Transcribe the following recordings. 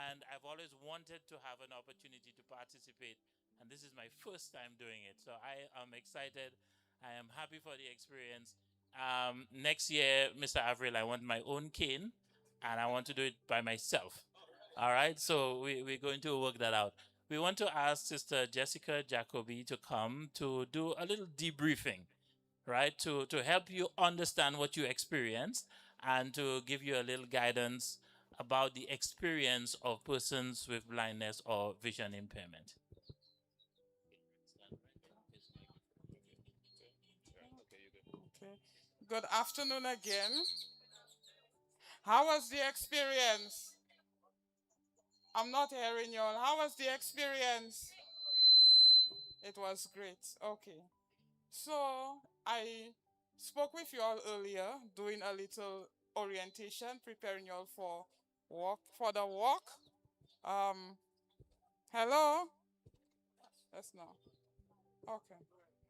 And I've always wanted to have an opportunity to participate, and this is my first time doing it. So I am excited. I am happy for the experience. Next year, Mr. Avril, I want my own cane, and I want to do it by myself. All right, so we're going to work that out. We want to ask Sister Jessica Jacoby to come to do a little debriefing, right? To help you understand what you experienced and to give you a little guidance about the experience of persons with blindness or vision impairment. Okay. Good afternoon again. How was the experience? I'm not hearing y'all. How was the experience? It was great. Okay. So I spoke with you all earlier, doing a little orientation, preparing you all for the walk. Um, hello? That's no. Okay.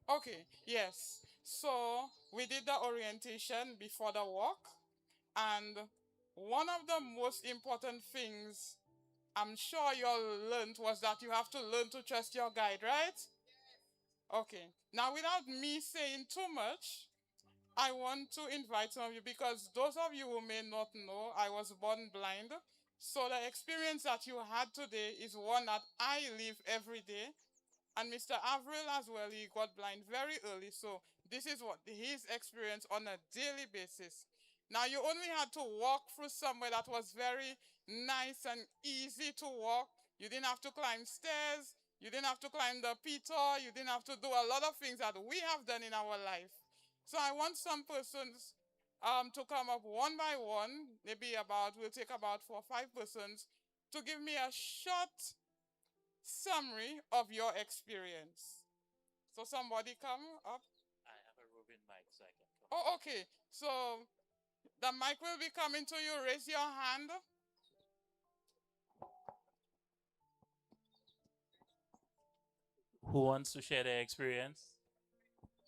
Okay, yes. So we did the orientation before the walk, and one of the most important things I'm sure you all learned was that you have to learn to trust your guide, right? Okay. Now, without me saying too much, I want to invite some of you because those of you who may not know, I was born blind. So the experience that you had today is one that I live every day. And Mr. Avril as well, he got blind very early. So this is what his experience on a daily basis. Now you only had to walk through somewhere that was very nice and easy to walk. You didn't have to climb stairs. You didn't have to climb the pito. You didn't have to do a lot of things that we have done in our life. So I want some persons to come up one by one, maybe we'll take about 4 or 5 persons, to give me a short summary of your experience. So somebody come up. I have a roving mic, so I can come. Oh, okay. So the mic will be coming to you. Raise your hand. Who wants to share their experience?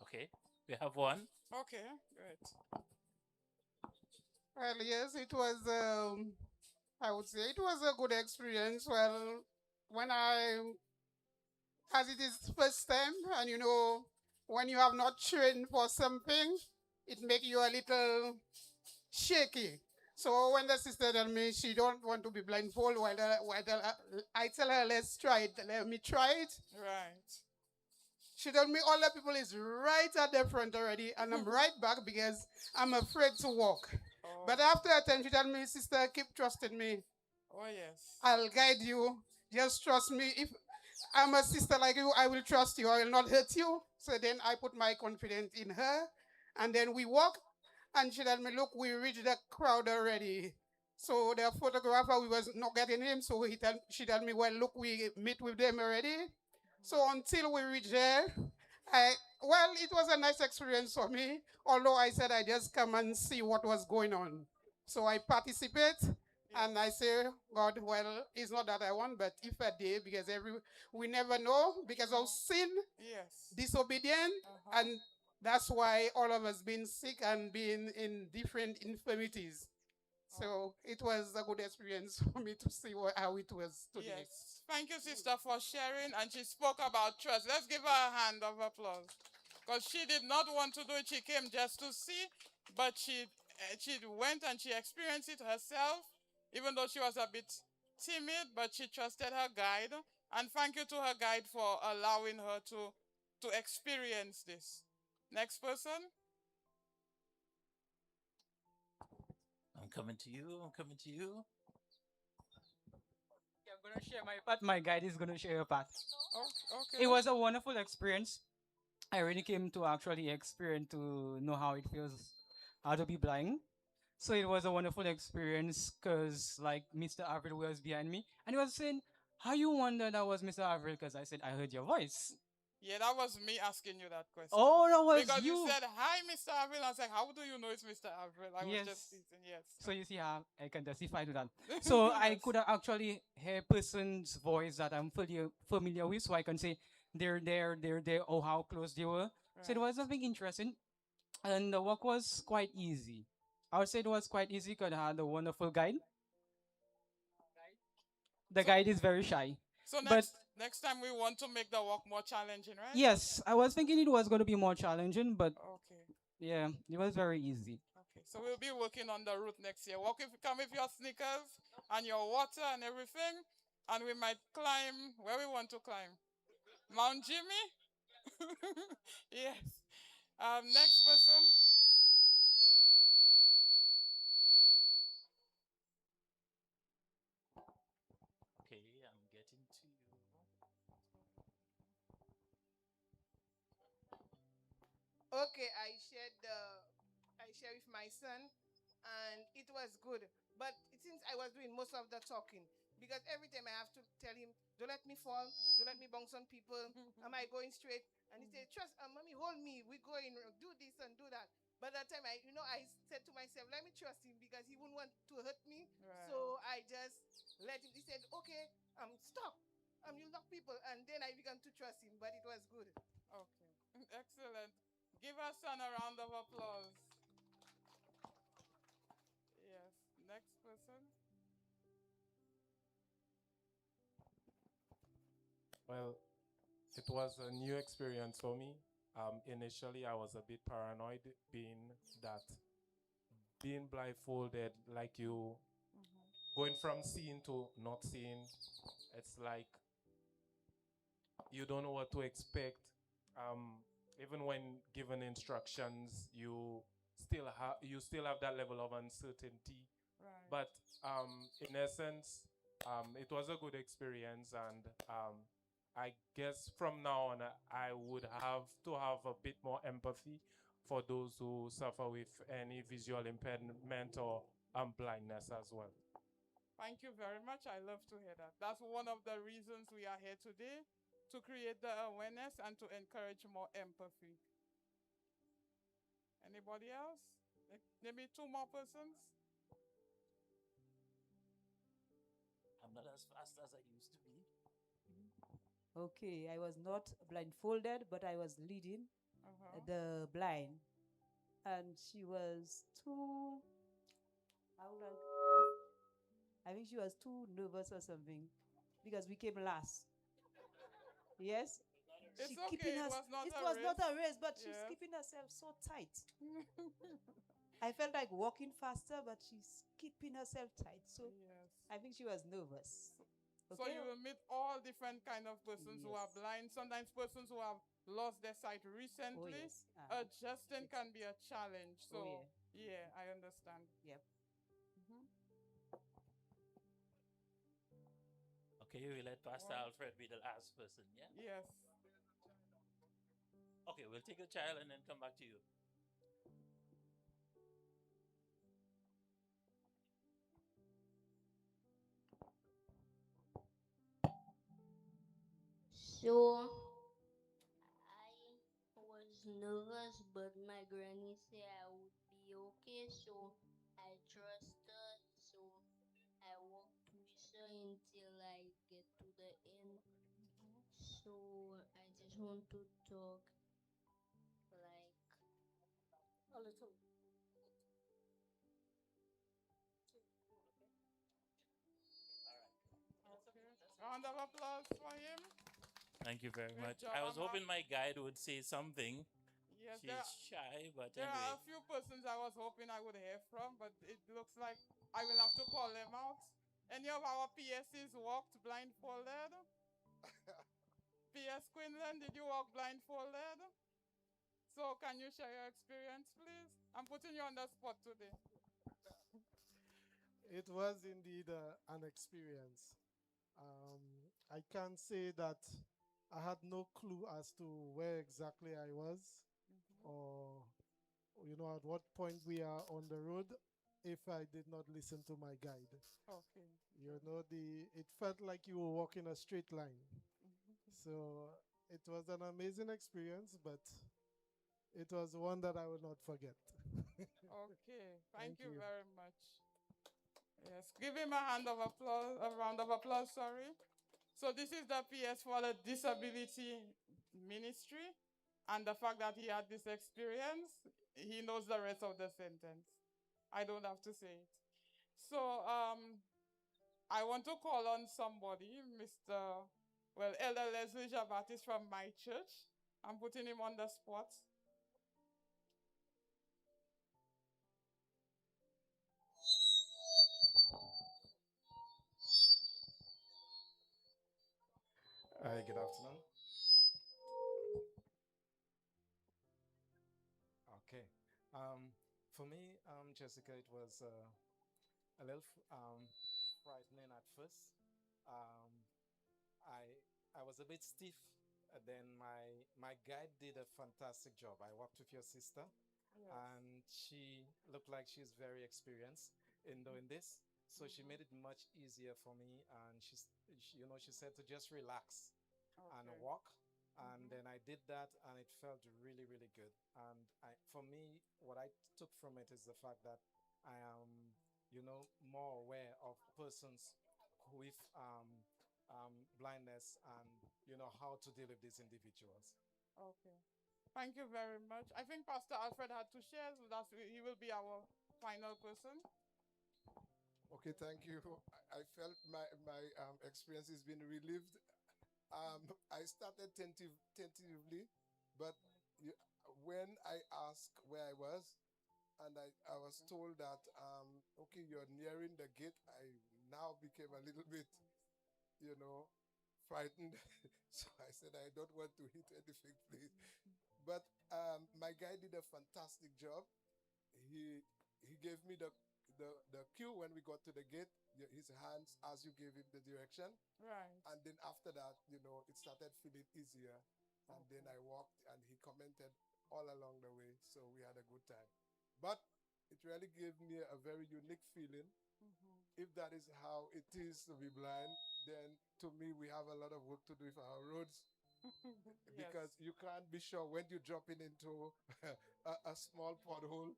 Okay, we have one. Okay, great. Well, yes, it was, I would say it was a good experience. Well, when I as it is first time, and when you have not trained for something, it makes you a little shaky. So when the sister tell me she don't want to be blindfolded, I tell her, let's try it. Let me try it. Right. She told me all the people is right at the front already, and I'm right back because I'm afraid to walk. Oh. But after a time, she told me, sister, keep trusting me. Oh, yes. I'll guide you. Just trust me. If I'm a sister like you, I will trust you. I will not hurt you. So then I put my confidence in her. And then we walk. And she told me, look, we reached the crowd already. So the photographer, we was not getting him. So she told me, well, look, we meet with them already. So until we reach there, it was a nice experience for me. Although I said I just come and see what was going on. So I participate. And I say, God, well, it's not that I want, but if a day, because we never know, because of sin, disobedience, and that's why all of us been sick and being in different infirmities. So it was a good experience for me to see how it was today. Yes. Thank you, sister, for sharing. And she spoke about trust. Let's give her a hand of applause. Because she did not want to do it. She came just to see, but she went and she experienced it herself, even though she was a bit timid, but she trusted her guide. And thank you to her guide for allowing her to experience this. Next person. I'm coming to you. I'm coming to you. I'm gonna share my part. My guide is gonna share her part. Oh, okay. It was a wonderful experience. I really came to actually experience to know how it feels how to be blind. So it was a wonderful experience because like Mr. Avril was behind me and he was saying, how you wonder that was Mr. Avril? Because I said, I heard your voice. Yeah, that was me asking you that question. Oh, that was because you. you said, hi, Mr. Avril. I was like, how do you know it's Mr. Avril? I Yes. was just teasing, yes. So you see how I can testify to that. So yes. I could actually hear person's voice that I'm familiar with, so I can say they're there, or how close they were. Right. So it was something interesting. And the work was quite easy. I would say it was quite easy because I had a wonderful guide. The guide is very shy. So next time we want to make the walk more challenging, right? Yes, I was thinking it was going to be more challenging, but okay. Yeah, it was very easy. Okay, so we'll be working on the route next year. Come with your sneakers and your water and everything, and we might climb where we want to climb. Mount Jimmy? Yes. Next person. Okay, I'm getting to you. Okay, I share with my son, and it was good. But since I was doing most of the talking, because every time I have to tell him, don't let me fall, don't let me bounce on people, am I going straight? And he said, trust, mommy, hold me, we're going, do this and do that. But that time, I said to myself, let me trust him because he wouldn't want to hurt me. Right. So I just let him, he said, okay, stop. You knock people. And then I began to trust him, but it was good. Okay, excellent. Give our son a round of applause. Yes, next person. Well, it was a new experience for me. Initially, I was a bit paranoid, being blindfolded, like you going from seeing to not seeing. It's like you don't know what to expect. Even when given instructions, you still have that level of uncertainty. Right. But in essence, it was a good experience, and I guess from now on, I would have to have a bit more empathy for those who suffer with any visual impairment or blindness as well. Thank you very much. I love to hear that. That's one of the reasons we are here today, to create the awareness and to encourage more empathy. Anybody else? Maybe two more persons? I'm not as fast as I used to be. Okay, I was not blindfolded, but I was leading the blind. And she was too, I think she was too nervous or something because we came last. Yes. It's She okay. keeping It her. was not It a was not a race. race, but she's Yes. keeping herself so tight. I felt like walking faster, but she's keeping herself tight. So Yes. I think she was nervous. So Okay. you will meet all different kind of persons who are Yes. blind. Sometimes persons who have lost their sight Oh recently. yes. Adjusting It's- can be a challenge. So Oh yeah, I understand. Yep. Okay, we let Pastor Alfred be the last person, yeah? Yes. Okay, we'll take a child and then come back to you. So I was nervous, but my granny said I would be okay. So I trust her. So I walked with her until I get to the end. So I just want to talk like A little. Round of applause for him. Thank you very Great much. job. I was I'm hoping my guide would say something. Yes, She's shy, but there are anyway. a few persons I was hoping I would hear from, but it looks like I will have to call them out. Any of our PSs walked blindfolded? PS Quinlan, did you walk blindfolded? So can you share your experience, please? I'm putting you on the spot today. It was indeed an experience. I can say that I had no clue as to where exactly I was, or at what point we are on the road, if I did not listen to my guide. Okay. It felt like you were walking a straight line. So it was an amazing experience, but it was one that I will not forget. Okay. Thank Thank you you. very much. Yes, give him a round of applause, sorry. So this is the PS for the disability ministry, and the fact that he had this experience, he knows the rest of the sentence. I don't have to say it. So I want to call on somebody, Elder Leslie Jabatis from my church. I'm putting him on the spot. Hi, good afternoon. Okay. For me, Jessica, it was a little frightening at first. Um, I was a bit stiff. Then my guide did a fantastic job. I worked with your sister, and she looked like she's very experienced in doing this. So she made it much easier for me. And she said to just relax and walk. And then I did that, and it felt really, really good. And for me, what I took from it is the fact that I am, more aware of persons with blindness, and how to deal with these individuals. Okay. Thank you very much. I think Pastor Alfred had to share, so he will be our final person. Okay, thank you. I felt my experience has been relived. I started tentatively, but when I asked where I was, and I was told that, okay, you're nearing the gate, I now became a little bit, frightened. So I said, I don't want to hit anything, please. But my guy did a fantastic job. He gave me the cue when we got to the gate, his hands as you gave him the direction. Right. And then after that, it started feeling easier. And then I walked, and he commented all along the way. So we had a good time. But it really gave me a very unique feeling. If that is how it is to be blind, then to me, we have a lot of work to do with our roads. Because you can't be sure when you're dropping into a small pothole.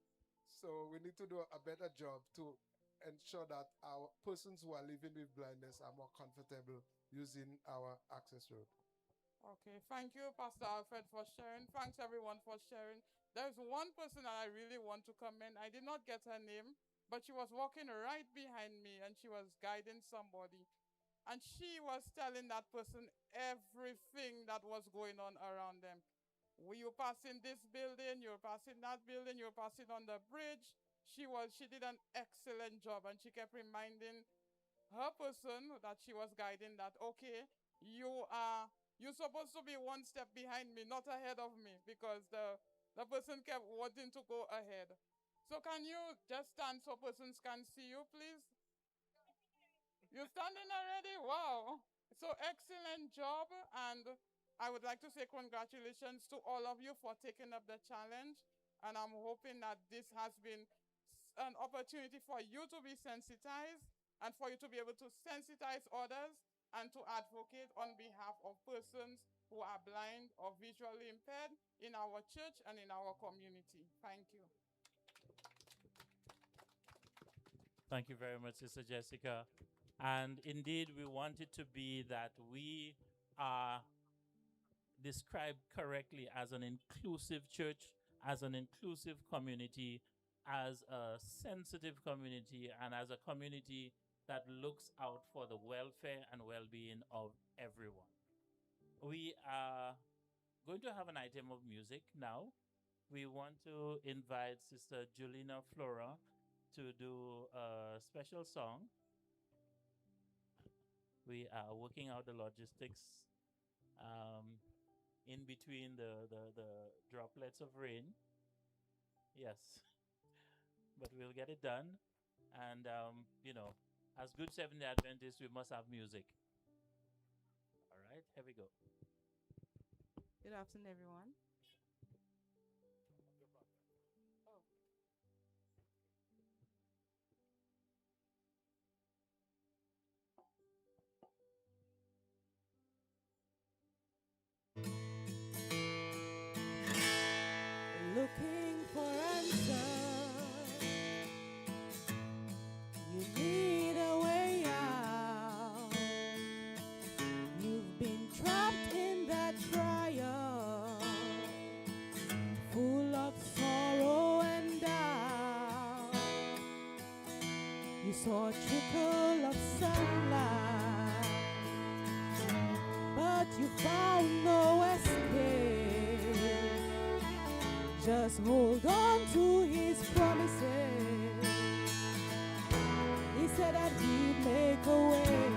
So we need to do a better job to ensure that our persons who are living with blindness are more comfortable using our access road. Okay, thank you, Pastor Alfred, for sharing. Thanks, everyone, for sharing. There's one person that I really want to commend. I did not get her name, but she was walking right behind me, and she was guiding somebody. And she was telling that person everything that was going on around them. Were you passing this building? You're passing that building. You're passing on the bridge. She did an excellent job, and she kept reminding her person that she was guiding that, okay, you're supposed to be one step behind me, not ahead of me, because the person kept wanting to go ahead. So can you just stand so persons can see you, please? You're standing already? Wow. So excellent job. And I would like to say congratulations to all of you for taking up the challenge. And I'm hoping that this has been an opportunity for you to be sensitized and for you to be able to sensitize others and to advocate on behalf of persons who are blind or visually impaired in our church and in our community. Thank you. Thank you very much, Sister Jessica. And indeed, we want it to be that we are described correctly as an inclusive church, as an inclusive community, as a sensitive community, and as a community that looks out for the welfare and well-being of everyone. We are going to have an item of music now. We want to invite Sister Julina Flora to do a special song. We are working out the logistics in between the droplets of rain. Yes, but we'll get it done. And, as good Seventh-day Adventists, we must have music. All right, here we go. Good afternoon, everyone. Looking for answers, you need a way out. You've been trapped in that trial, full of sorrow and doubt. You saw a trickle of sunlight, but you found no escape. Just hold on to his promises. He said that he'd make a way.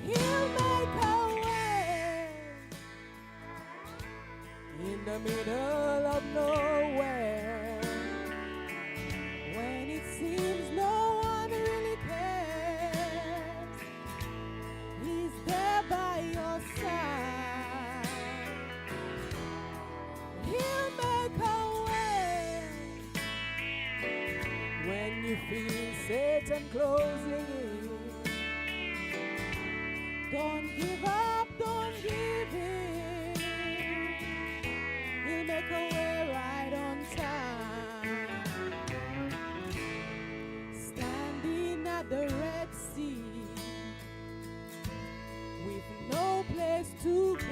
He'll make a way in the middle of nowhere. When it seems no one really cares, he's there by your side. He'll make a way when you feel Satan closing in. Don't give up, don't give in. He'll make a way right on time. Standing at the Red Sea with no place to go.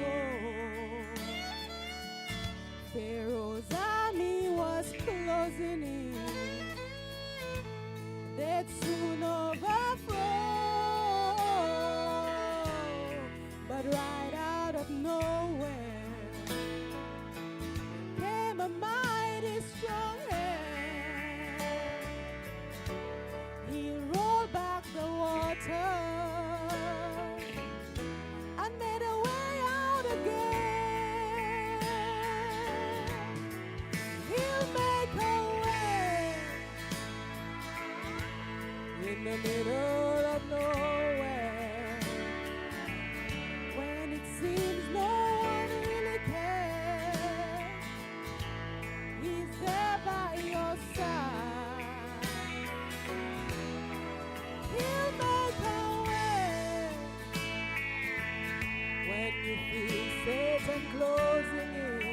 Pharaoh's army was closing in. They'd soon overthrow. But right out of nowhere came a mighty strong hand. He rolled back the water and made a way out again. In the middle of nowhere, when it seems no one really cares, he's there by your side. He'll make a way when you feel Satan closing in.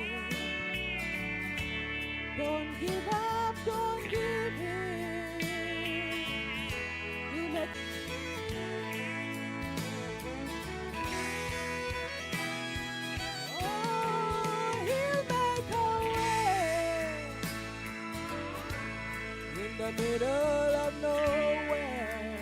Don't give up, don't give in. In the middle of nowhere,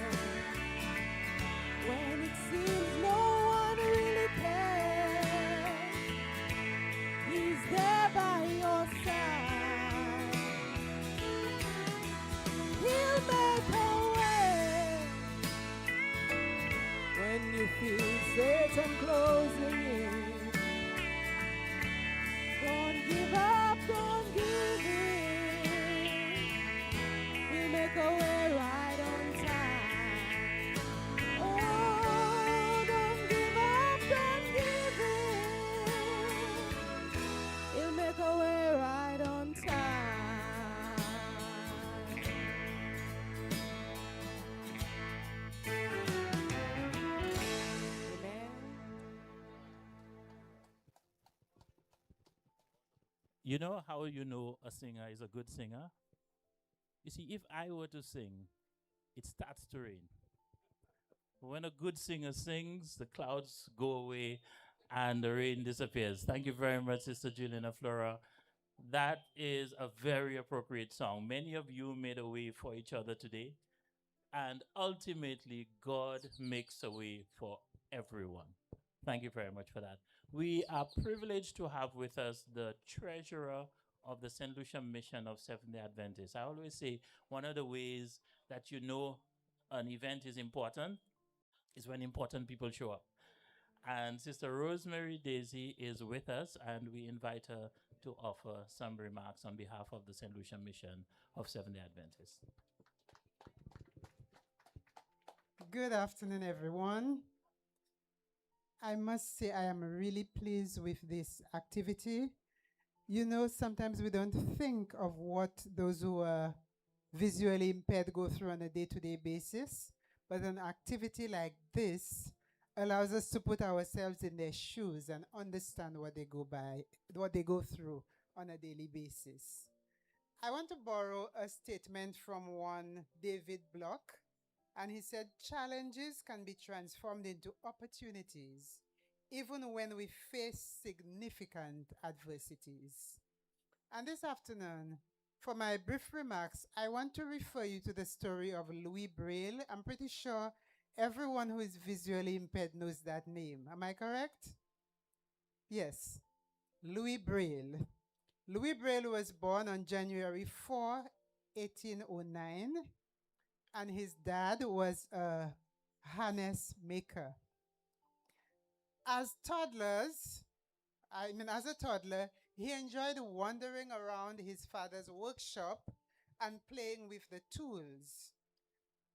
You know how you know a singer is a good singer? You see, if I were to sing, it starts to rain. When a good singer sings, the clouds go away and the rain disappears. Thank you very much, Sister Juliana Flora. That is a very appropriate song. Many of you made a way for each other today. And ultimately, God makes a way for everyone. Thank you very much for that. We are privileged to have with us the treasurer of the St. Lucia Mission of Seventh-day Adventists. I always say one of the ways that you know an event is important is when important people show up. And Sister Rosemary Daisy is with us, and we invite her to offer some remarks on behalf of the St. Lucia Mission of Seventh-day Adventists. Good afternoon, everyone. I must say I am really pleased with this activity. You know, sometimes we don't think of what those who are visually impaired go through on a day-to-day basis, but an activity like this allows us to put ourselves in their shoes and understand what they go through on a daily basis. I want to borrow a statement from one David Block, and he said, challenges can be transformed into opportunities, even when we face significant adversities. And this afternoon, for my brief remarks, I want to refer you to the story of Louis Braille. I'm pretty sure everyone who is visually impaired knows that name. Am I correct? Yes, Louis Braille. Louis Braille was born on January 4, 1809, and his dad was a harness maker. As a toddler, he enjoyed wandering around his father's workshop and playing with the tools.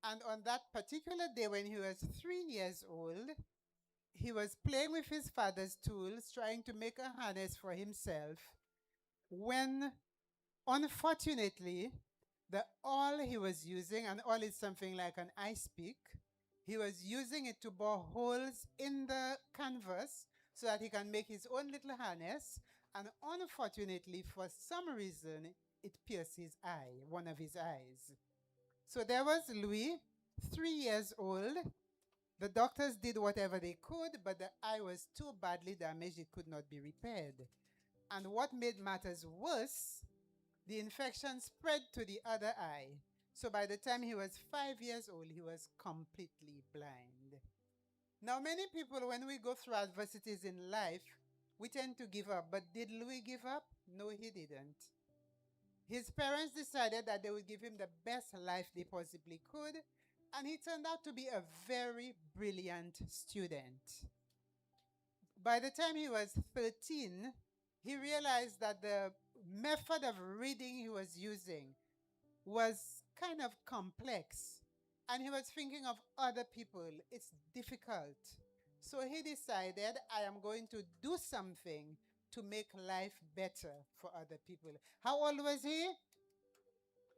And on that particular day when he was 3 years old, he was playing with his father's tools, trying to make a harness for himself, when, unfortunately, the awl he was using, and awl is something like an ice pick, he was using it to bore holes in the canvas so that he can make his own little harness, and unfortunately, for some reason, it pierced his eye, one of his eyes. So there was Louis, 3 years old. The doctors did whatever they could, but the eye was too badly damaged it could not be repaired. And what made matters worse, the infection spread to the other eye. So by the time he was 5 years old, he was completely blind. Now, many people, when we go through adversities in life, we tend to give up. But did Louis give up? No, he didn't. His parents decided that they would give him the best life they possibly could, and he turned out to be a very brilliant student. By the time he was 13, he realized that the method of reading he was using was kind of complex, and he was thinking of other people. It's difficult. So he decided, I am going to do something to make life better for other people. How old was he?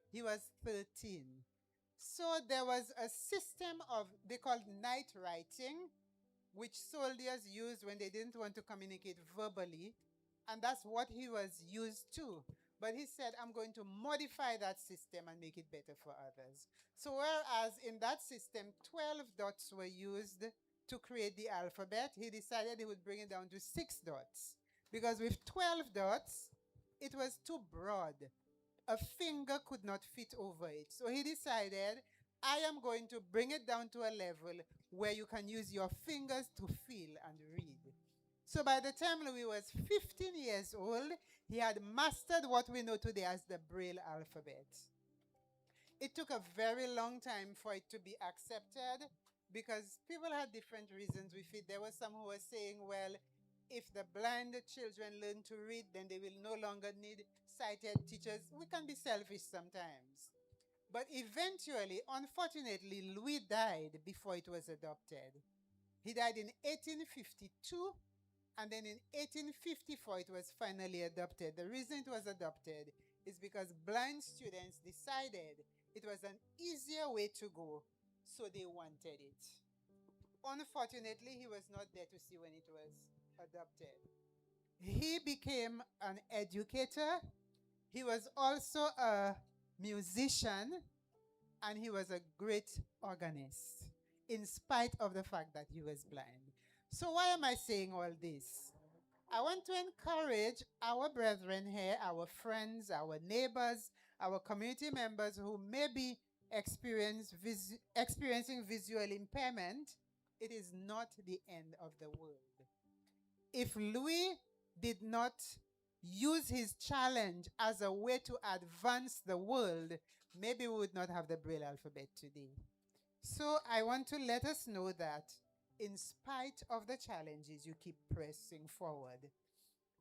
He was 13. So there was a system of, they called night writing, which soldiers used when they didn't want to communicate verbally. And that's what he was used to. But he said, I'm going to modify that system and make it better for others. So whereas in that system, 12 dots were used to create the alphabet, he decided he would bring it down to 6 dots. Because with 12 dots, it was too broad. A finger could not fit over it. So he decided, I am going to bring it down to a level where you can use your fingers to feel and read. So by the time Louis was 15 years old, he had mastered what we know today as the Braille alphabet. It took a very long time for it to be accepted because people had different reasons with it. There were some who were saying, well, if the blind children learn to read, then they will no longer need sighted teachers. We can be selfish sometimes. But eventually, unfortunately, Louis died before it was adopted. He died in 1852, and then in 1854, it was finally adopted. The reason it was adopted is because blind students decided it was an easier way to go, so they wanted it. Unfortunately, he was not there to see when it was adopted. He became an educator. He was also a musician, and he was a great organist, in spite of the fact that he was blind. So why am I saying all this? I want to encourage our brethren here, our friends, our neighbors, our community members who may be experiencing visual impairment. It is not the end of the world. If Louis did not use his challenge as a way to advance the world, maybe we would not have the Braille alphabet today. So I want to let us know that in spite of the challenges, you keep pressing forward.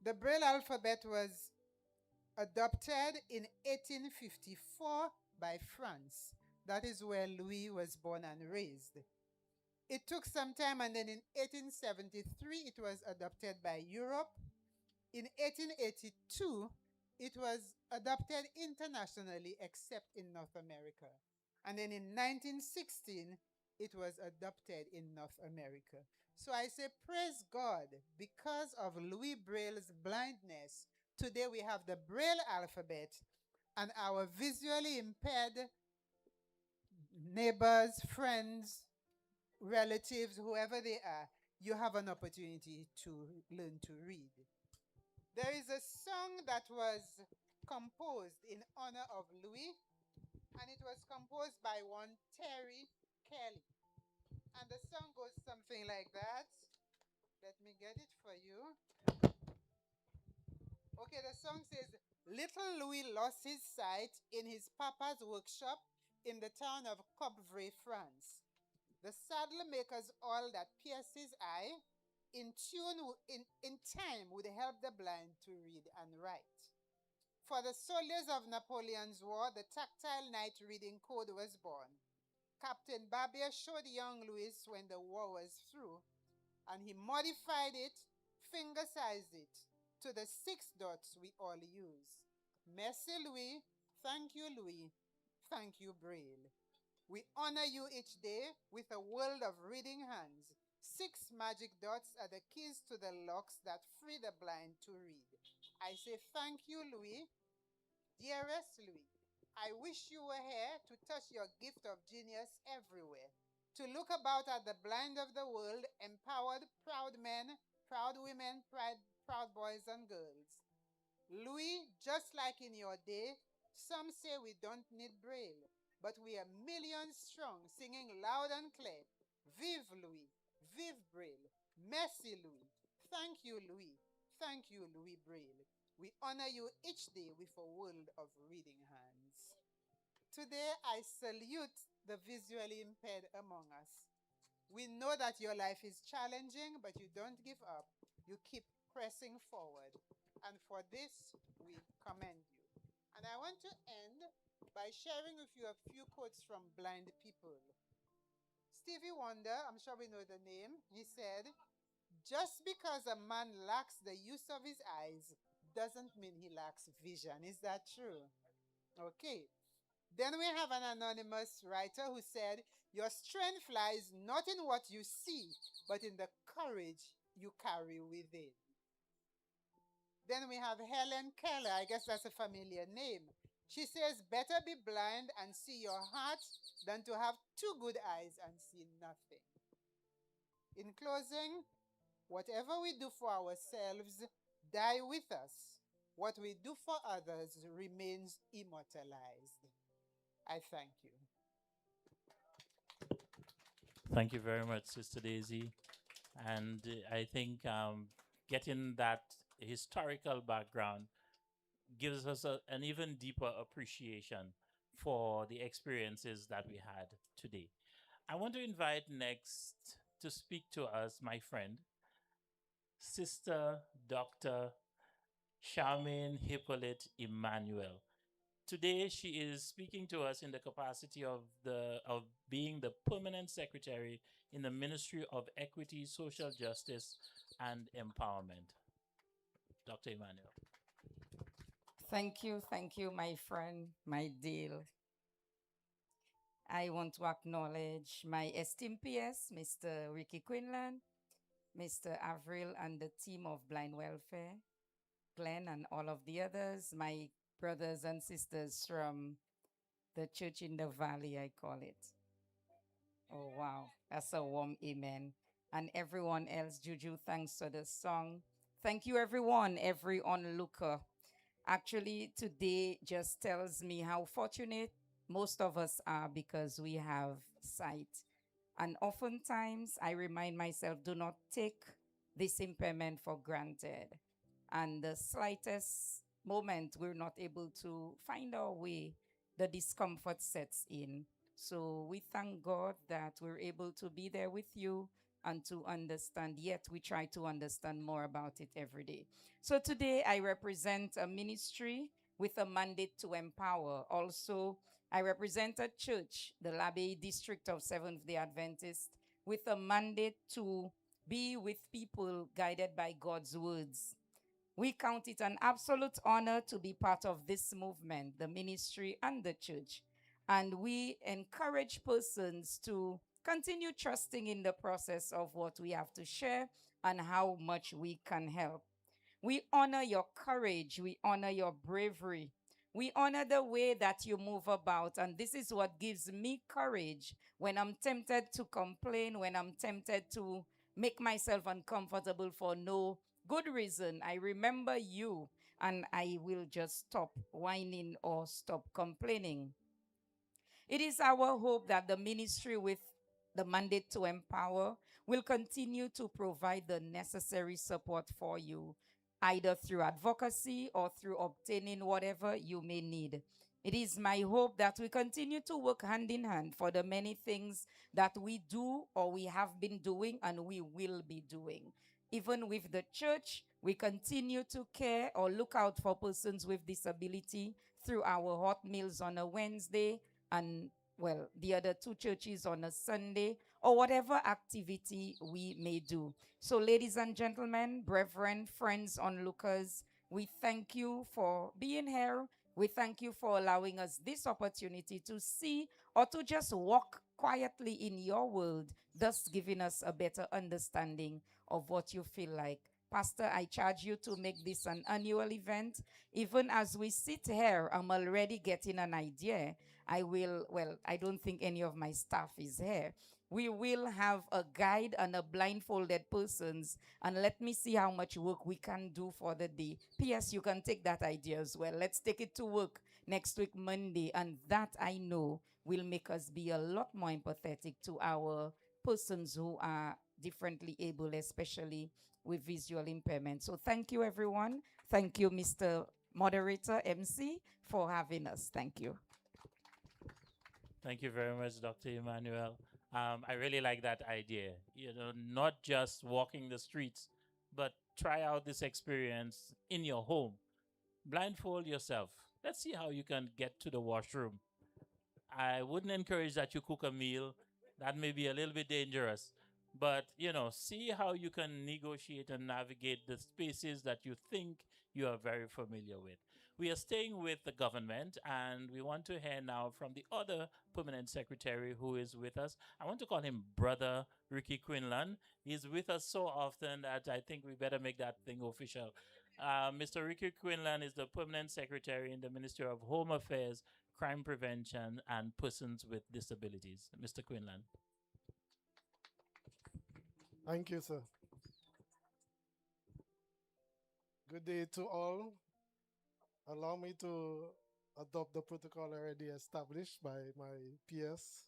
The Braille alphabet was adopted in 1854 by France. That is where Louis was born and raised. It took some time, and then in 1873, it was adopted by Europe. In 1882, it was adopted internationally except in North America. And then in 1916, it was adopted in North America. So I say, praise God, because of Louis Braille's blindness, today we have the Braille alphabet, and our visually impaired neighbors, friends, relatives, whoever they are, you have an opportunity to learn to read. There is a song that was composed in honor of Louis, and it was composed by one Terry Kelly. And the song goes something like that. Let me get it for you. Okay, the song says, little Louis lost his sight in his papa's workshop in the town of Cobvray, France. The saddle makers all that pierced his eye in time would help the blind to read and write. For the soldiers of Napoleon's war, the tactile night reading code was born. Captain Barbier showed young Louis when the war was through, and he modified it, finger-sized it, to the 6 dots we all use. Merci Louis, thank you Louis, thank you Braille. We honor you each day with a world of reading hands. 6 magic dots are the keys to the locks that free the blind to read. I say thank you, Louis. Dearest Louis, I wish you were here to touch your gift of genius everywhere, to look about at the blind of the world, empowered, proud men, proud women, proud boys and girls. Louis, just like in your day, some say we don't need Braille, but we are millions strong, singing loud and clear. Vive Louis, vive Braille, merci Louis, thank you Louis, thank you Louis Braille. We honor you each day with a world of reading hands. Today I salute the visually impaired among us. We know that your life is challenging, but you don't give up. You keep pressing forward. And for this, we commend you. And I want to end by sharing with you a few quotes from blind people. Stevie Wonder, I'm sure we know the name, he said, just because a man lacks the use of his eyes doesn't mean he lacks vision. Is that true? Okay. Then we have an anonymous writer who said, your strength lies not in what you see, but in the courage you carry within. Then we have Helen Keller. I guess that's a familiar name. She says, better be blind and see your heart than to have 2 good eyes and see nothing. In closing, whatever we do for ourselves, die with us. What we do for others remains immortalized. I thank you. Thank you very much, Sister Daisy. And I think getting that historical background gives us an even deeper appreciation for the experiences that we had today. I want to invite next to speak to us my friend, Sister Dr. Charmaine Hippolyte Emmanuel. Today she is speaking to us in the capacity of being the permanent secretary in the Ministry of Equity, Social Justice and Empowerment. Dr. Emmanuel. Thank you, my friend, my deal. I want to acknowledge my esteemed PS, Mr. Ricky Quinlan, Mr. Avril and the team of Blind Welfare, Glenn and all of the others, my brothers and sisters from the church in the valley, I call it. Oh, wow. That's a warm amen. And everyone else, Juju, thanks for the song. Thank you, everyone, every onlooker. Actually, today just tells me how fortunate most of us are because we have sight. And oftentimes, I remind myself, do not take this impairment for granted. And the slightest moment we're not able to find our way, the discomfort sets in. So we thank God that we're able to be there with you and to understand, yet we try to understand more about it every day. So today I represent a ministry with a mandate to empower. Also, I represent a church, the Laborie district of Seventh-day Adventist, with a mandate to be with people guided by God's words. We count it an absolute honor to be part of this movement, the ministry and the church. And we encourage persons to continue trusting in the process of what we have to share and how much we can help. We honor your courage. We honor your bravery. We honor the way that you move about. And this is what gives me courage when I'm tempted to complain, when I'm tempted to make myself uncomfortable for no good reason. I remember you and I will just stop whining or stop complaining. It is our hope that the ministry with the mandate to empower will continue to provide the necessary support for you, either through advocacy or through obtaining whatever you may need. It is my hope that we continue to work hand in hand for the many things that we do or we have been doing and we will be doing. Even with the church, we continue to care or look out for persons with disability through our hot meals on a Wednesday and, well, the other two churches on a Sunday, or whatever activity we may do. So, ladies and gentlemen, brethren, friends, onlookers, we thank you for being here. We thank you for allowing us this opportunity to see or to just walk quietly in your world, thus giving us a better understanding of what you feel like. Pastor, I charge you to make this an annual event. Even as we sit here, I'm already getting an idea. I don't think any of my staff is here. We will have a guide and a blindfolded persons, and let me see how much work we can do for the day. P.S. You can take that idea as well. Let's take it to work next week, Monday, and that I know will make us be a lot more empathetic to our persons who are differently able, especially with visual impairment. So thank you, everyone. Thank you, Mr. Moderator, MC, for having us. Thank you. Thank you very much, Dr. Emmanuel. I really like that idea. Not just walking the streets, but try out this experience in your home. Blindfold yourself. Let's see how you can get to the washroom. I wouldn't encourage that you cook a meal. That may be a little bit dangerous. But, see how you can negotiate and navigate the spaces that you think you are very familiar with. We are staying with the government, and we want to hear now from the other permanent secretary who is with us. I want to call him Brother Ricky Quinlan. He's with us so often that I think we better make that thing official. Mr. Ricky Quinlan is the permanent secretary in the Ministry of Home Affairs, Crime Prevention, and Persons with Disabilities. Mr. Quinlan. Thank you, sir. Good day to all. Allow me to adopt the protocol already established by my PS,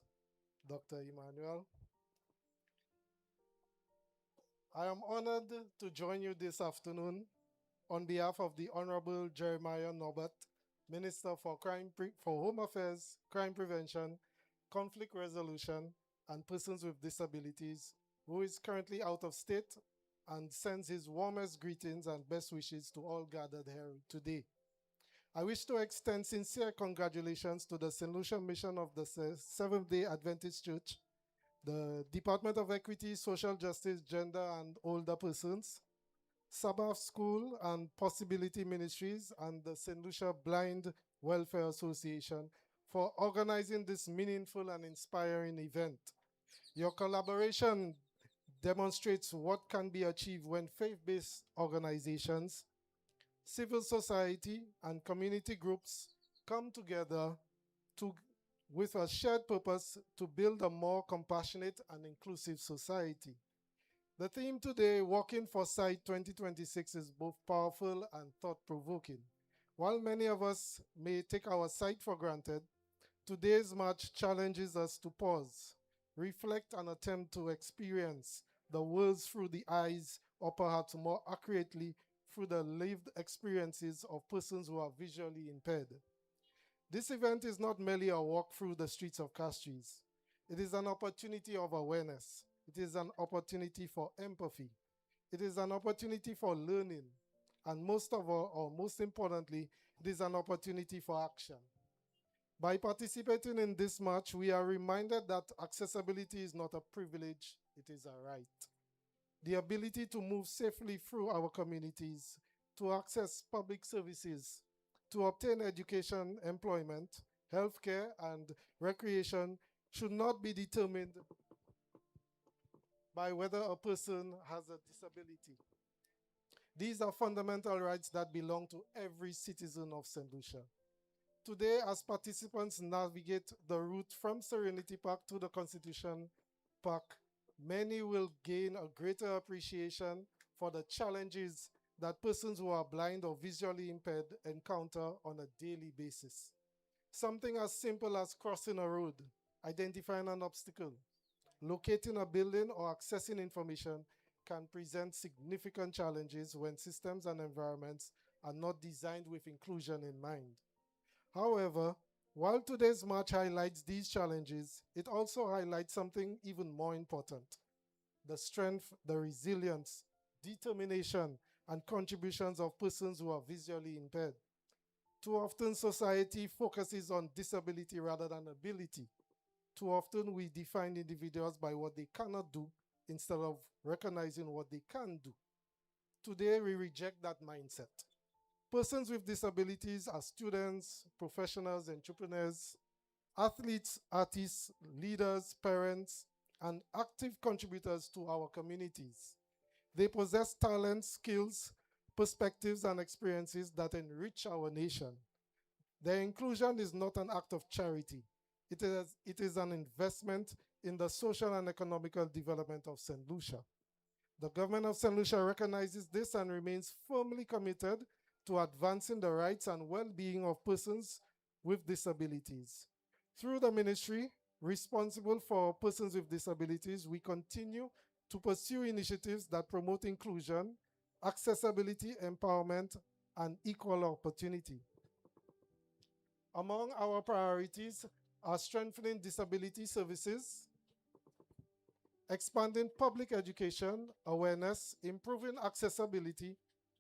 Dr. Emmanuel. I am honored to join you this afternoon on behalf of the Honorable Jeremiah Norbert, Minister for Home Affairs, Crime Prevention, Conflict Resolution, and Persons with Disabilities, who is currently out of state and sends his warmest greetings and best wishes to all gathered here today. I wish to extend sincere congratulations to the St. Lucia Mission of the Seventh-day Adventist Church, the Department of Equity, Social Justice, Gender, and Older Persons, Sabbath School and Possibility Ministries, and the St. Lucia Blind Welfare Association for organizing this meaningful and inspiring event. Your collaboration demonstrates what can be achieved when faith-based organizations, civil society, and community groups come together to, with a shared purpose to build a more compassionate and inclusive society. The theme today, Walking for Sight 2026, is both powerful and thought-provoking. While many of us may take our sight for granted, today's march challenges us to pause, reflect, and attempt to experience the world through the eyes, or perhaps more accurately, through the lived experiences of persons who are visually impaired. This event is not merely a walk through the streets of Castries. It is an opportunity of awareness. It is an opportunity for empathy. It is an opportunity for learning. And most of all, or most importantly, it is an opportunity for action. By participating in this march, we are reminded that accessibility is not a privilege, it is a right. The ability to move safely through our communities, to access public services, to obtain education, employment, healthcare, and recreation should not be determined by whether a person has a disability. These are fundamental rights that belong to every citizen of St. Lucia. Today, as participants navigate the route from Serenity Park to the Constitution Park, many will gain a greater appreciation for the challenges that persons who are blind or visually impaired encounter on a daily basis. Something as simple as crossing a road, identifying an obstacle, locating a building, or accessing information can present significant challenges when systems and environments are not designed with inclusion in mind. However, while today's march highlights these challenges, it also highlights something even more important: the strength, the resilience, determination, and contributions of persons who are visually impaired. Too often, society focuses on disability rather than ability. Too often, we define individuals by what they cannot do instead of recognizing what they can do. Today, we reject that mindset. Persons with disabilities are students, professionals, entrepreneurs, athletes, artists, leaders, parents, and active contributors to our communities. They possess talents, skills, perspectives, and experiences that enrich our nation. Their inclusion is not an act of charity. It is an investment in the social and economical development of St. Lucia. The government of St. Lucia recognizes this and remains firmly committed to advancing the rights and well-being of persons with disabilities. Through the ministry responsible for persons with disabilities, we continue to pursue initiatives that promote inclusion, accessibility, empowerment, and equal opportunity. Among our priorities are strengthening disability services, expanding public education, awareness, improving accessibility,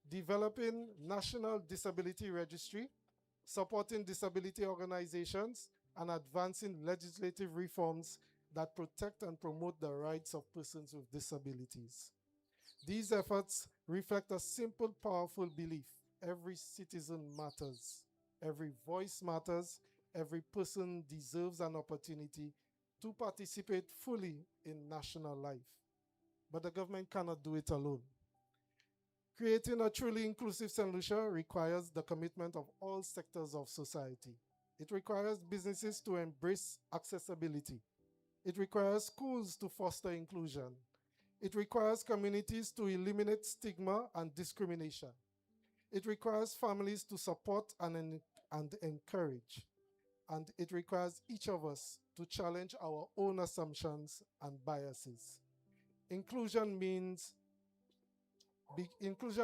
developing national disability registry, supporting disability organizations, and advancing legislative reforms that protect and promote the rights of persons with disabilities. These efforts reflect a simple, powerful belief: every citizen matters, every voice matters, every person deserves an opportunity to participate fully in national life. But the government cannot do it alone. Creating a truly inclusive St. Lucia requires the commitment of all sectors of society. It requires businesses to embrace accessibility. It requires schools to foster inclusion. It requires communities to eliminate stigma and discrimination. It requires families to support and encourage. And it requires each of us to challenge our own assumptions and biases. Inclusion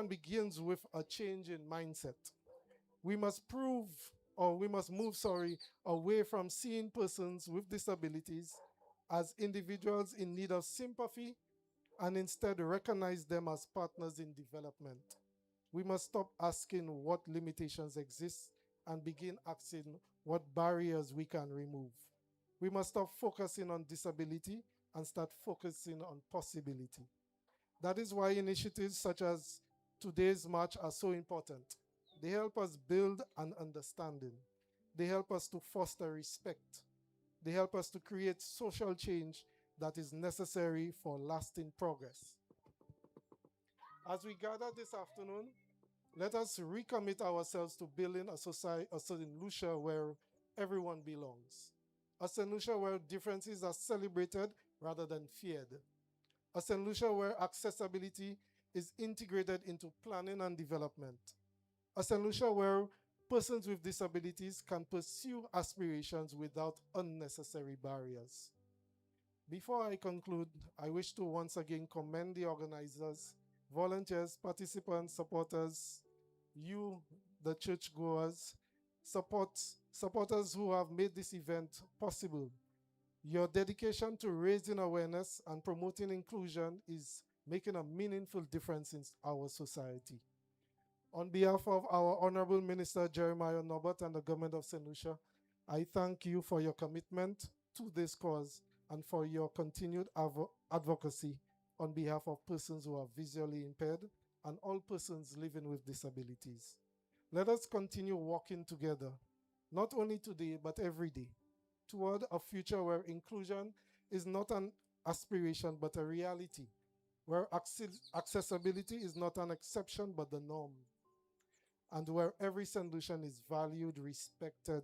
begins with a change in mindset. We must move away from seeing persons with disabilities as individuals in need of sympathy and instead recognize them as partners in development. We must stop asking what limitations exist and begin asking what barriers we can remove. We must stop focusing on disability and start focusing on possibility. That is why initiatives such as today's march are so important. They help us build an understanding. They help us to foster respect. They help us to create social change that is necessary for lasting progress. As we gather this afternoon, let us recommit ourselves to building a society, a St. Lucia where everyone belongs. A St. Lucia where differences are celebrated rather than feared. A St. Lucia where accessibility is integrated into planning and development. A St. Lucia where persons with disabilities can pursue aspirations without unnecessary barriers. Before I conclude, I wish to once again commend the organizers, volunteers, participants, supporters, you, the churchgoers, supporters who have made this event possible. Your dedication to raising awareness and promoting inclusion is making a meaningful difference in our society. On behalf of our Honorable Minister Jeremiah Norbert and the government of St. Lucia, I thank you for your commitment to this cause and for your continued advocacy on behalf of persons who are visually impaired and all persons living with disabilities. Let us continue walking together, not only today, but every day, toward a future where inclusion is not an aspiration, but a reality, where accessibility is not an exception, but the norm, and where every solution is valued, respected,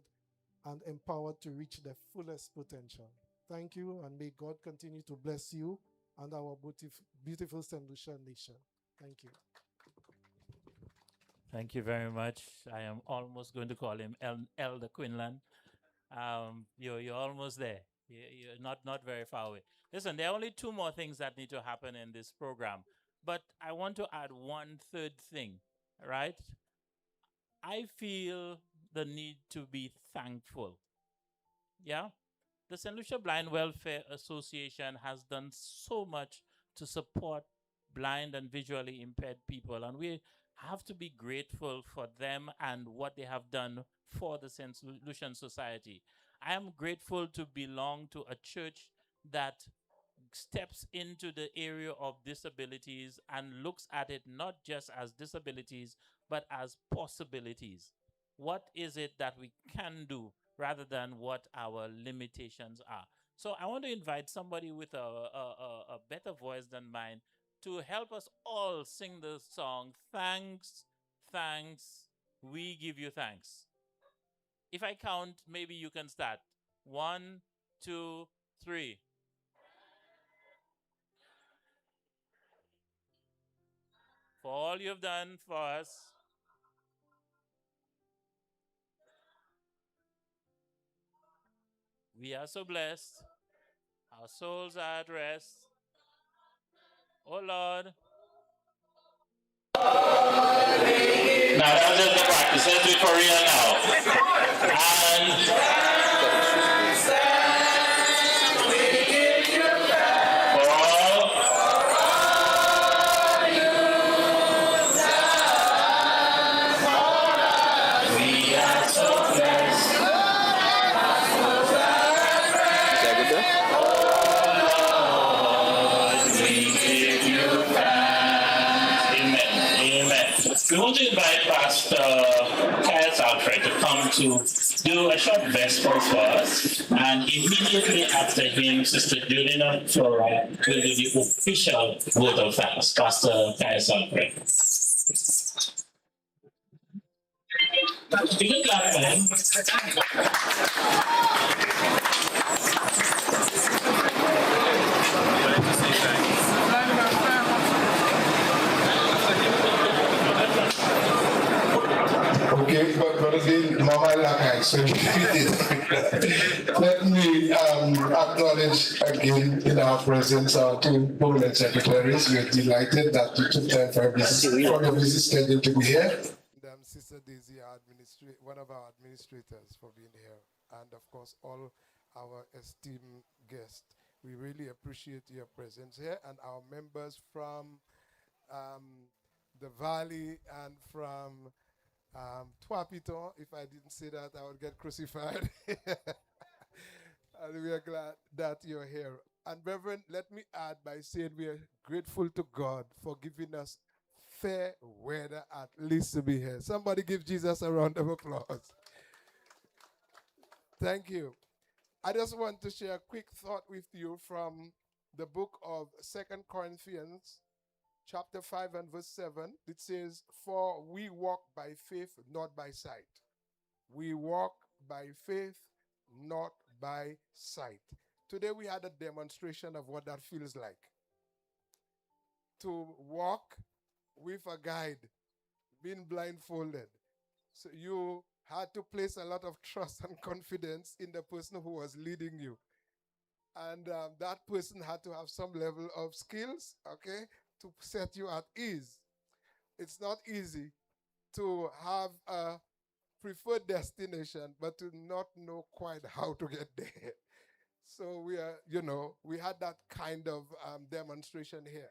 and empowered to reach their fullest potential. Thank you, and may God continue to bless you and our beautiful St. Lucia nation. Thank you. Thank you very much. I am almost going to call him Elder Quinlan. You're almost there. You're not very far away. Listen, there are only two more things that need to happen in this program, but I want to add one third thing, right? I feel the need to be thankful. Yeah? The St. Lucia Blind Welfare Association has done so much to support blind and visually impaired people, and we have to be grateful for them and what they have done for the St. Lucian Society. I am grateful to belong to a church that steps into the area of disabilities and looks at it not just as disabilities, but as possibilities. What is it that we can do rather than what our limitations are? So I want to invite somebody with a better voice than mine to help us all sing the song, Thanks, Thanks, We Give You Thanks. If I count, maybe you can start. 1, 2, 3. For all you've done for us. We are so blessed. Our souls are at rest. Oh Lord. Now that's just the practice. Let's do it for real now. We want to invite Pastor Kyle Alfred to come to do a short vespers for us, and immediately after him, Sister Julina Flora will do the official vote of thanks. Pastor Kyle Alfred. You can clap for him. Okay, but again, Mama Lakai, so let me acknowledge again in our presence our two permanent secretaries. We are delighted that you took time from your busy schedule to be here. Sister Daisy, one of our administrators, for being here, and of course all our esteemed guests. We really appreciate your presence here, and our members from the Valley and from Trois Pitons. If I didn't say that, I would get crucified. And we are glad that you're here. And Reverend, let me add by saying we are grateful to God for giving us fair weather at least to be here. Somebody give Jesus a round of applause. Thank you. I just want to share a quick thought with you from the book of Second Corinthians, chapter 5 and verse 7. It says, "For we walk by faith, not by sight." We walk by faith, not by sight. Today we had a demonstration of what that feels like. To walk with a guide, being blindfolded. So you had to place a lot of trust and confidence in the person who was leading you. And that person had to have some level of skills, okay, to set you at ease. It's not easy to have a preferred destination, but to not know quite how to get there. So we had that kind of demonstration here.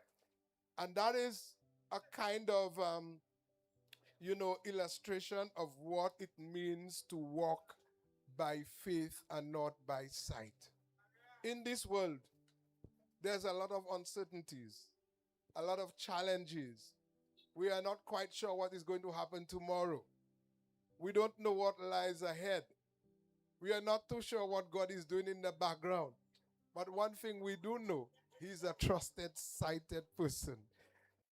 And that is a kind of, illustration of what it means to walk by faith and not by sight. In this world, there's a lot of uncertainties, a lot of challenges. We are not quite sure what is going to happen tomorrow. We don't know what lies ahead. We are not too sure what God is doing in the background. But one thing we do know, He's a trusted, sighted person.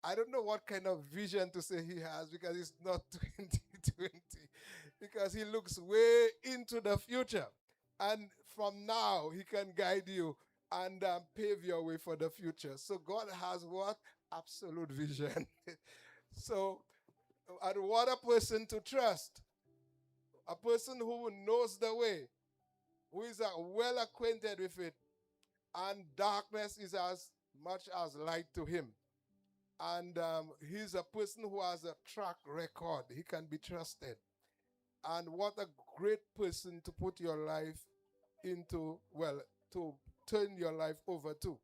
I don't know what kind of vision to say he has, because it's not 2020, because he looks way into the future. And from now, he can guide you and pave your way for the future. So God has what? Absolute vision. So, and what a person to trust. A person who knows the way, who is well acquainted with it, and darkness is as much as light to him. And he's a person who has a track record. He can be trusted. And what a great person to put your life into, well, to turn your life over to.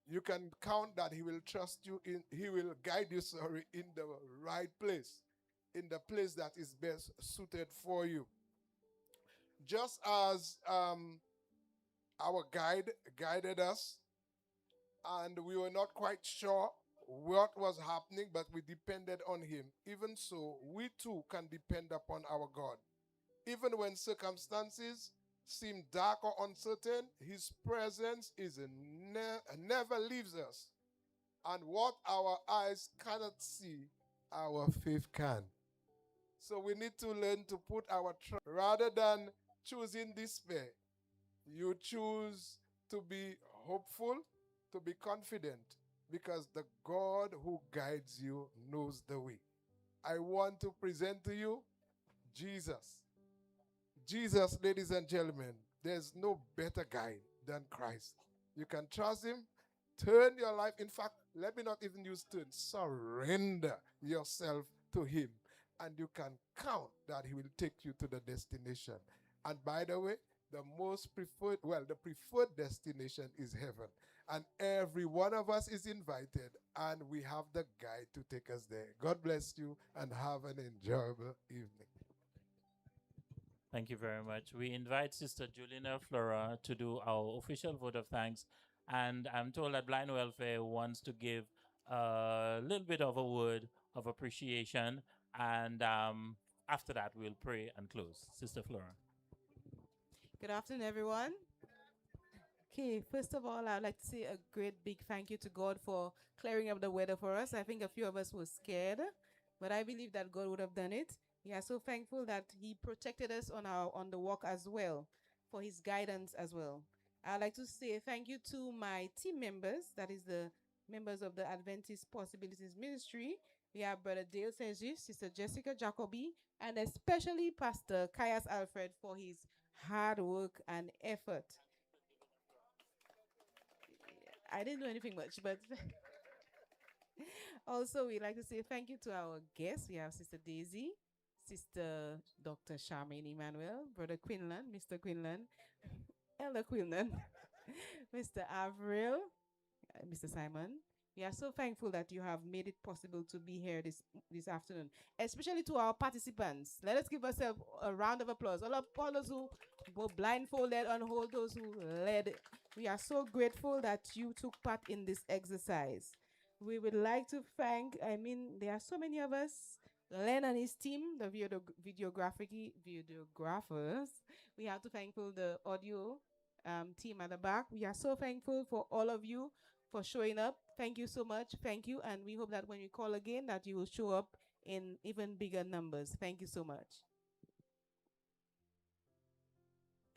You can count that he will trust you in, he will guide you, in the right place, in the place that is best suited for you. Just as our guide guided us, and we were not quite sure what was happening, but we depended on him. Even so, we too can depend upon our God. Even when circumstances seem dark or uncertain, his presence is never leaves us. And what our eyes cannot see, our faith can. So we need to learn to put our trust, rather than choosing despair. You choose to be hopeful, to be confident, because the God who guides you knows the way. I want to present to you Jesus. Jesus, ladies and gentlemen, there's no better guide than Christ. You can trust him, turn your life. In fact, let me not even use turn. Surrender yourself to him, and you can count that he will take you to the destination. And by the way, the preferred destination is heaven. And every one of us is invited, and we have the guide to take us there. God bless you, and have an enjoyable evening. Thank you very much. We invite Sister Julina Flora to do our official vote of thanks. And I'm told that Blind Welfare wants to give a little bit of a word of appreciation. And after that, we'll pray and close. Sister Flora. Good afternoon, everyone. Okay, first of all, I'd like to say a great big thank you to God for clearing up the weather for us. I think a few of us were scared, but I believe that God would have done it. We are so thankful that he protected us on the walk as well, for his guidance as well. I'd like to say thank you to my team members, that is the members of the Adventist Possibilities Ministry. We have Brother Dale Saint-Just, Sister Jessica Jacoby, and especially Pastor Caius Alfred for his hard work and effort. I didn't do anything much, but also we'd like to say thank you to our guests. We have Sister Daisy, Sister Dr. Charmaine Emmanuel, Brother Quinlan, Mr. Quinlan, Elder Quinlan, Mr. Avril, Mr. Simon. We are so thankful that you have made it possible to be here this afternoon, especially to our participants. Let us give ourselves a round of applause. All those who were blindfolded and all those who led. We are so grateful that you took part in this exercise. We would like to thank, there are so many of us, Len and his team, the videographers. We have to thank the audio team at the back. We are so thankful for all of you for showing up. Thank you so much. Thank you. And we hope that when we call again, that you will show up in even bigger numbers. Thank you so much.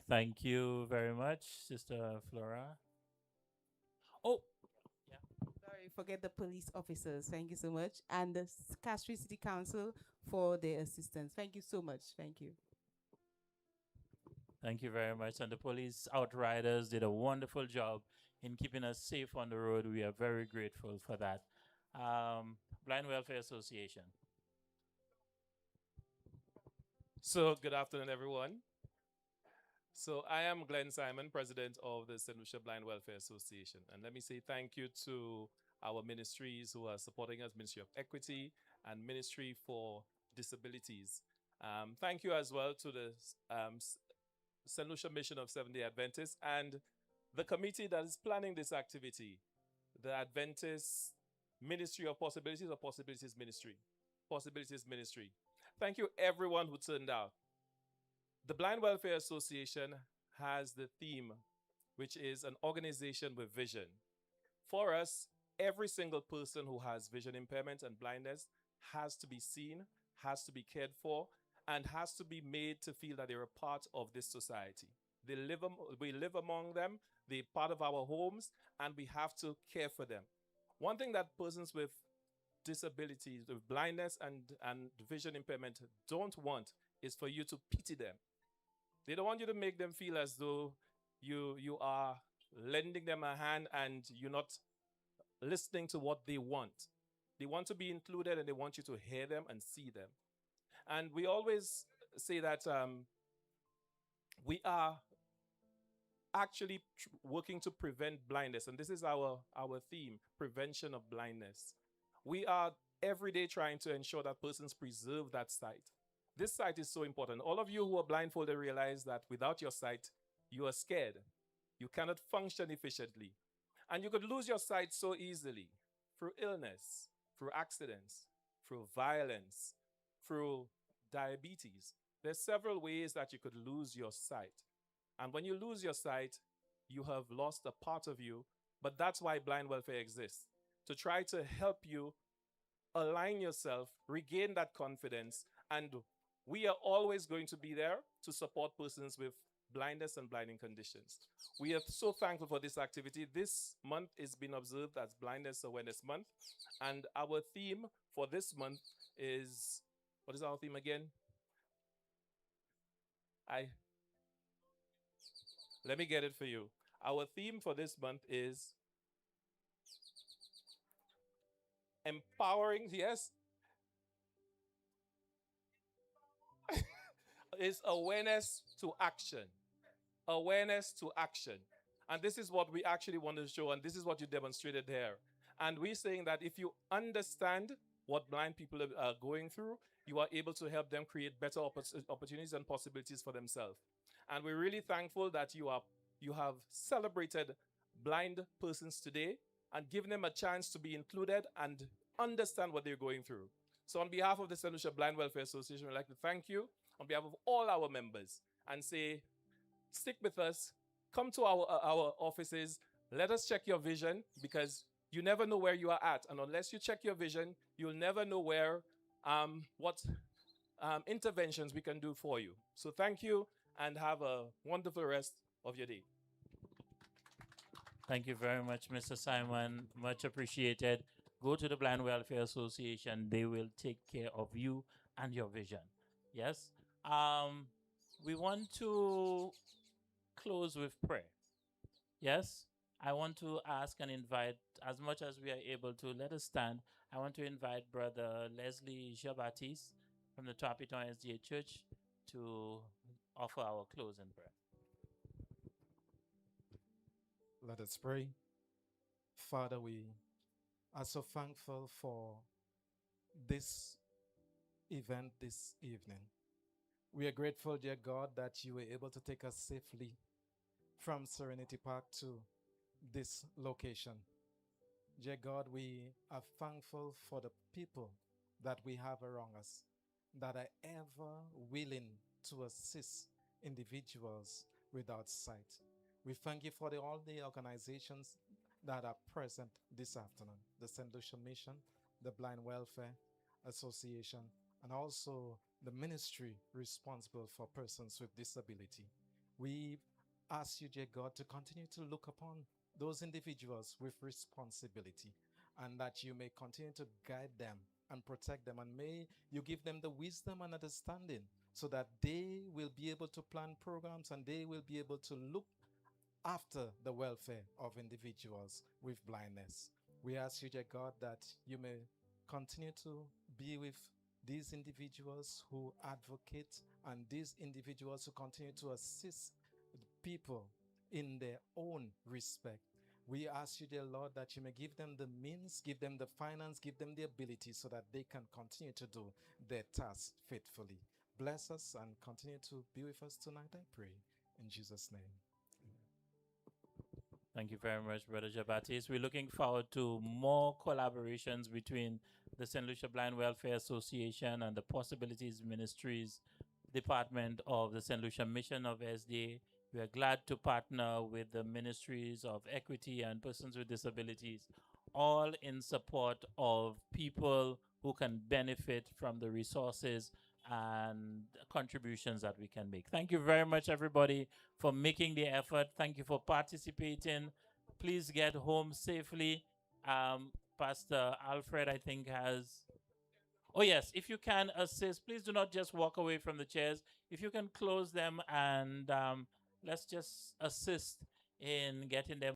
Thank you very much, Sister Flora. Oh, Sorry, forget the police officers. Thank you so much. And the Castries City Council for their assistance. Thank you so much. Thank you. thank you very much. And the police outriders did a wonderful job in keeping us safe on the road. We are very grateful for that. Blind Welfare Association. So, good afternoon, everyone. So, I am Glenn Simon, president of the St. Lucia Blind Welfare Association. And let me say thank you to our ministries who are supporting us, Ministry of Equity and Ministry for Disabilities. Thank you as well to the St. Lucia Mission of Seventh-day Adventists and the committee that is planning this activity, the Adventist Ministry of Possibilities or Possibilities Ministry. Possibilities Ministry. Thank you, everyone who turned out. The Blind Welfare Association has the theme, which is an organization with vision. For us, every single person who has vision impairment and blindness has to be seen, has to be cared for, and has to be made to feel that they're a part of this society. We live among them, they're part of our homes, and we have to care for them. One thing that persons with disabilities, with blindness and vision impairment don't want is for you to pity them. They don't want you to make them feel as though you are lending them a hand and you're not listening to what they want. They want to be included and they want you to hear them and see them. And we always say that we are actually working to prevent blindness. And this is our theme, prevention of blindness. We are every day trying to ensure that persons preserve that sight. This sight is so important. All of you who are blindfolded realize that without your sight, you are scared. You cannot function efficiently. And you could lose your sight so easily through illness, through accidents, through violence, through diabetes. There's several ways that you could lose your sight. And when you lose your sight, you have lost a part of you. But that's why blind welfare exists, to try to help you align yourself, regain that confidence, and we are always going to be there to support persons with blindness and blinding conditions. We are so thankful for this activity. This month is being observed as Blindness Awareness Month, and our theme for this month is, what is our theme again? Let me get it for you. Our theme for this month is empowering, yes, is awareness to action. Awareness to action. And this is what we actually want to show, and this is what you demonstrated there. And we're saying that if you understand what blind people are going through, you are able to help them create better opportunities and possibilities for themselves. And we're really thankful that you have celebrated blind persons today and given them a chance to be included and understand what they're going through. So on behalf of the St. Lucia Blind Welfare Association, we'd like to thank you on behalf of all our members and say, stick with us, come to our offices, let us check your vision, because you never know where you are at. And unless you check your vision, you'll never know what interventions we can do for you. So thank you and have a wonderful rest of your day. Thank you very much, Mr. Simon. Much appreciated. Go to the Blind Welfare Association. They will take care of you and your vision. Yes? We want to close with prayer. Yes? I want to ask and invite, as much as we are able to, let us stand. I want to invite Brother Leslie Jean-Baptiste from the Topiton SDA Church to offer our closing prayer. Let us pray. Father, we are so thankful for this event this evening. We are grateful, dear God, that you were able to take us safely from Serenity Park to this location. Dear God, we are thankful for the people that we have around us that are ever willing to assist individuals without sight. We thank you for all the organizations that are present this afternoon, the St. Lucia Mission, the Blind Welfare Association, and also the ministry responsible for persons with disability. We ask you, dear God, to continue to look upon those individuals with responsibility, and that you may continue to guide them and protect them, and may you give them the wisdom and understanding so that they will be able to plan programs and they will be able to look after the welfare of individuals with blindness. We ask you, dear God, that you may continue to be with these individuals who advocate and these individuals who continue to assist people in their own respect. We ask you, dear Lord, that you may give them the means, give them the finance, give them the ability so that they can continue to do their task faithfully. Bless us and continue to be with us tonight, I pray. In Jesus' name. Thank you very much, Brother Jabatis. We're looking forward to more collaborations between the St. Lucia Blind Welfare Association and the Possibilities Ministries Department of the St. Lucia Mission of SDA. We are glad to partner with the Ministries of Equity and Persons with Disabilities, all in support of people who can benefit from the resources and contributions that we can make. Thank you very much, everybody, for making the effort. Thank you for participating. Please get home safely. Pastor Alfred, I think, has... Oh, yes, if you can assist, please do not just walk away from the chairs. If you can close them and let's just assist in getting them